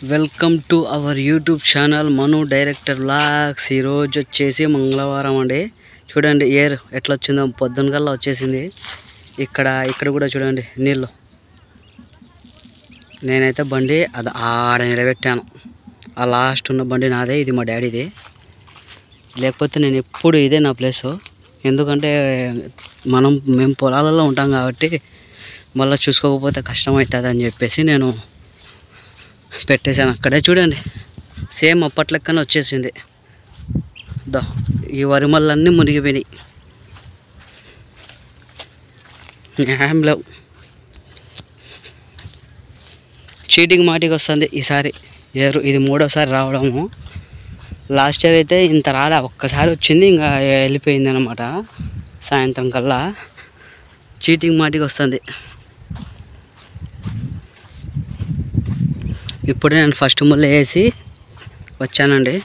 Welcome to our YouTube channel Manu director vlogs. ఈరోజు వచ్చేసి మంగళవారం అండి. చూడండి ఎయిర్ ఎట్లా వచ్చిందో, పొద్దున కల్లా వచ్చేసింది. ఇక్కడ కూడా చూడండి నీళ్ళు. నేనైతే బండి అది ఆడ నిలబెట్టాను. ఆ లాస్ట్ ఉన్న బండి నాదే, ఇది మా డాడీది. లేకపోతే నేను ఎప్పుడు ఇదే నా ప్లేసు. ఎందుకంటే మేము పొలాలలో ఉంటాం కాబట్టి మళ్ళీ చూసుకోకపోతే కష్టం అవుతుంది అని చెప్పేసి నేను పెట్టేశాను అక్కడే. చూడండి సేమ్ అప్పట్లెక్కనే వచ్చేసింది. ఈ వరిమల్లన్నీ మునిగిపోయినాయి, ఏం లేవు. చీటింగ్ మాటికి వస్తుంది ఈసారి ఏరు. ఇది మూడోసారి రావడము. లాస్ట్ ఇయర్ అయితే ఇంత రాలే, ఒక్కసారి వచ్చింది, ఇంకా వెళ్ళిపోయింది అనమాట. సాయంత్రం కల్లా చీటింగ్ మాటికి వస్తుంది. ఇప్పుడే నేను ఫస్ట్ ముళ్ళు వేసి వచ్చానండి.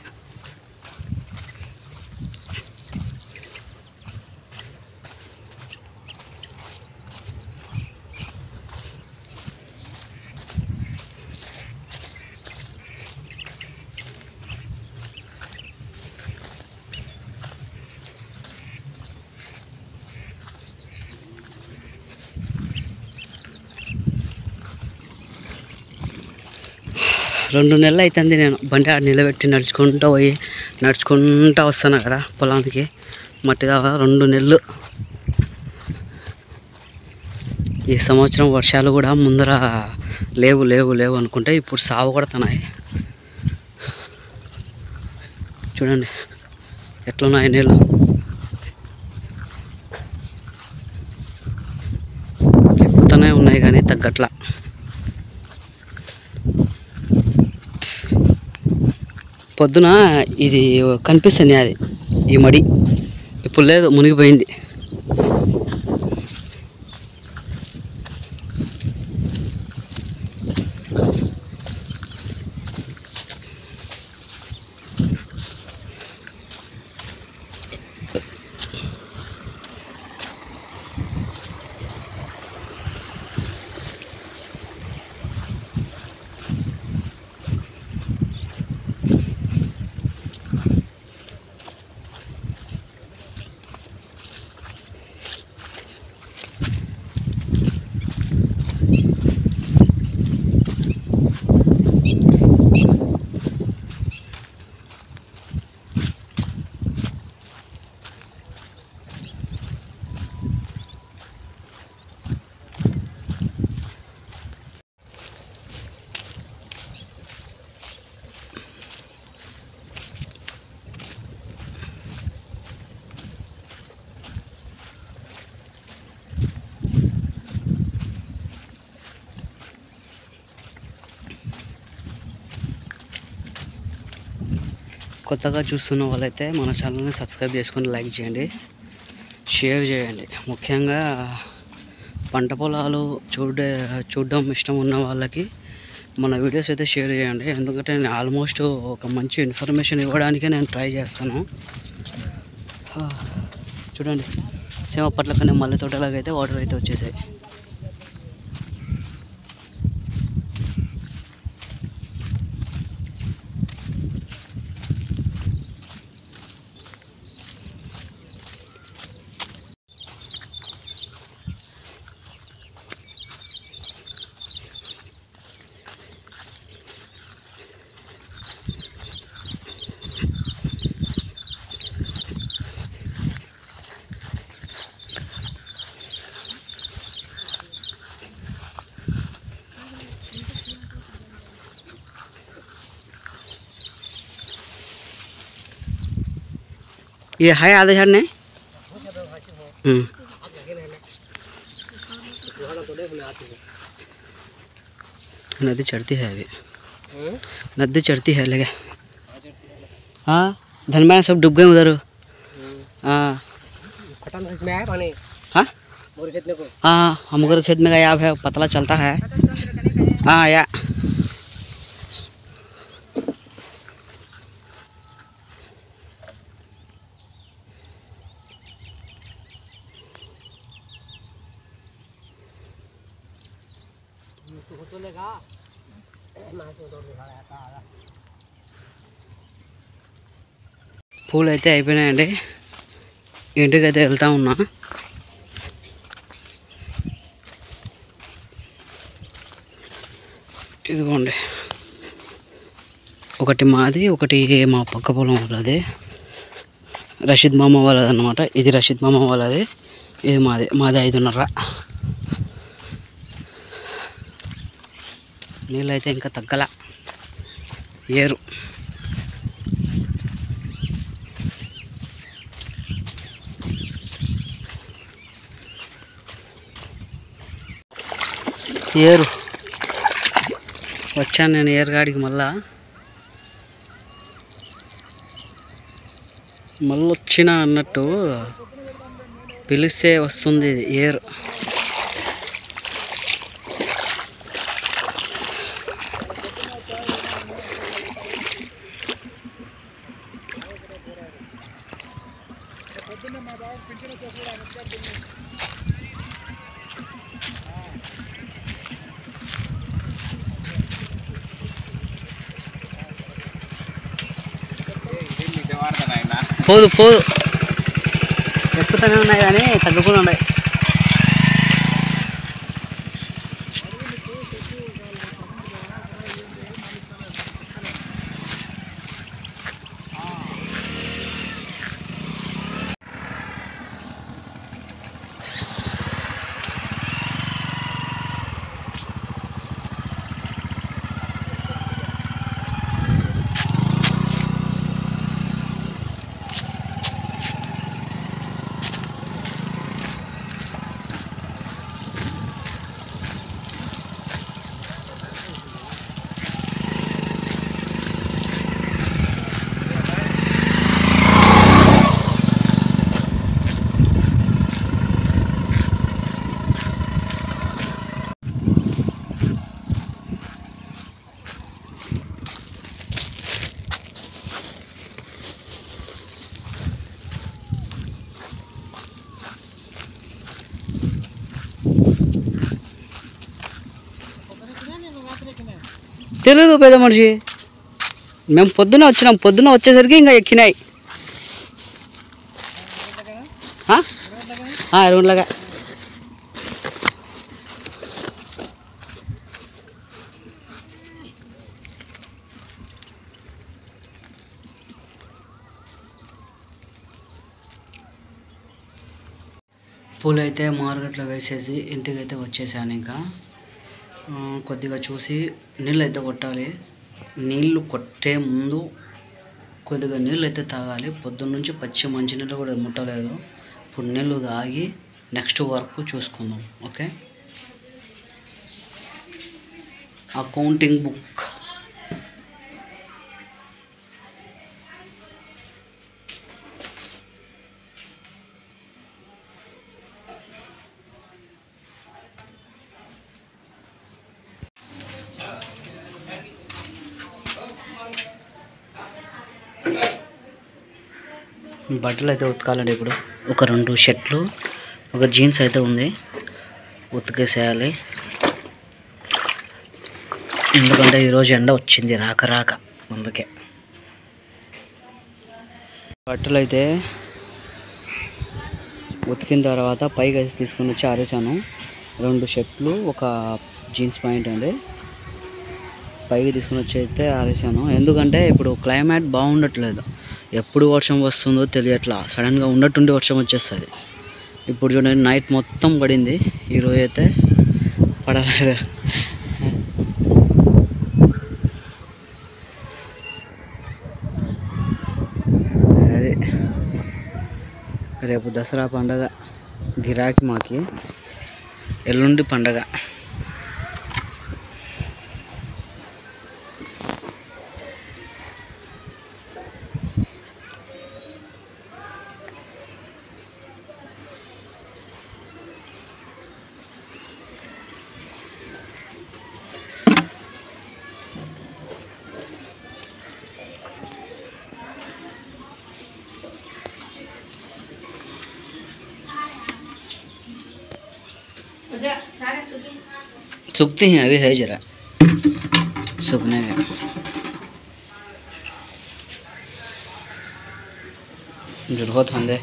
రెండు నెలలు అవుతుంది నేను బండి ఆడ నిలబెట్టి నడుచుకుంటూ వస్తాను కదా పొలానికి. మట్టి దాకా 2 నెలలు. ఈ సంవత్సరం వర్షాలు కూడా ముందర లేవు అనుకుంటే ఇప్పుడు సాగు కొడుతున్నాయి. చూడండి ఎట్లున్నాయి నీళ్ళు. ఎక్కుతూనే ఉన్నాయి కానీ తగ్గట్లా. పొద్దున ఇది కనిపిస్తుంది, అది ఈ మడి ఇప్పుడు లేదు, మునిగిపోయింది. కొత్తగా చూస్తున్న వాళ్ళైతే మన ఛానల్ని సబ్స్క్రైబ్ చేసుకొని లైక్ చేయండి, షేర్ చేయండి. ముఖ్యంగా పంట పొలాలు చూడడం ఇష్టం ఉన్న వాళ్ళకి మన వీడియోస్ అయితే షేర్ చేయండి. ఎందుకంటే నేను ఆల్మోస్ట్ ఒక మంచి ఇన్ఫర్మేషన్ ఇవ్వడానికే నేను ట్రై చేస్తాను. చూడండి సేమ్ అప్పట్లకనే మల్లె తోటలాగైతే వాటర్ అయితే వచ్చేసాయి. ये है आधे झाड़ ने नदी चढ़ती है अभी, नदी चढ़ती है लगे। हाँ धनबाद सब डूब गए उधर। हाँ हाँ हाँ हम खेत में गया है, पतला चलता है। हाँ या तो लेगा। పూలు అయితే అయిపోయినాయండి, ఇంటికి అయితే వెళ్తా ఉన్నా. ఇదిగోండి, ఒకటి మాది, ఒకటి మా పక్క పొలం వాళ్ళది, రషీద్ మామ వాళ్ళది అన్నమాట. ఇది రషీద్ మామ వాళ్ళది, ఇది మాది. మాది 5:30. నీళ్ళైతే ఇంకా తగ్గల, ఏరు. ఏరు వచ్చాను నేను ఏరుగాడికి. మళ్ళీ వచ్చిన అన్నట్టు పిలిస్తే వస్తుంది ఇది ఏరు. పోదు పోదు, ఎక్కుతూనే ఉన్నాయి కానీ తగ్గకుండా ఉన్నాయి. తెలీదు పెద్ద మనిషి, మేము పొద్దున్న వచ్చినాం. పొద్దున్న వచ్చేసరికి ఇంకా ఎక్కినాయి. 20 గంటలుగా. పూలు అయితే మార్కెట్లో వేసేసి ఇంటికి అయితే వచ్చేసాను. ఇంకా కొద్దిగా చూసి నీళ్ళు అయితే కొట్టాలి. నీళ్ళు కొట్టే ముందు కొద్దిగా నీళ్ళు అయితే తాగాలి. పొద్దున్న నుంచి పచ్చి మంచినీళ్ళు కూడా ముట్టలేదు. ఇప్పుడు నీళ్ళు తాగి నెక్స్ట్ వర్క్ చూసుకుందాం. Okay, accounting book. బట్టలు అయితే ఉతకాలండి. ఇప్పుడు ఒక 2 షర్ట్లు, ఒక జీన్స్ అయితే ఉంది, ఉతికేసేయాలి. ఎందుకంటే ఈరోజు ఎండ వచ్చింది రాక, అందుకే. బట్టలు అయితే ఉతికిన తర్వాత పైకి అయితే తీసుకొని వచ్చి ఆరేసాను. 2 షర్ట్లు, ఒక జీన్స్ ప్యాంట్ అండి, పైకి తీసుకుని వచ్చి అయితే ఆరేసాను. ఎందుకంటే ఇప్పుడు క్లైమేట్ బాగుండట్లేదు, ఎప్పుడు వర్షం వస్తుందో తెలియట్లా. సడన్గా ఉన్నట్టుండి వర్షం వచ్చేస్తుంది. ఇప్పుడు చూడండి, నైట్ మొత్తం పడింది, ఈరోజు అయితే పడలేదు. అది రేపు దసరా పండగ, గిరాకీ మాకి. ఎల్లుండి పండగ. सूखती हैं, अभी है जरा सुखने जरूरत होंगे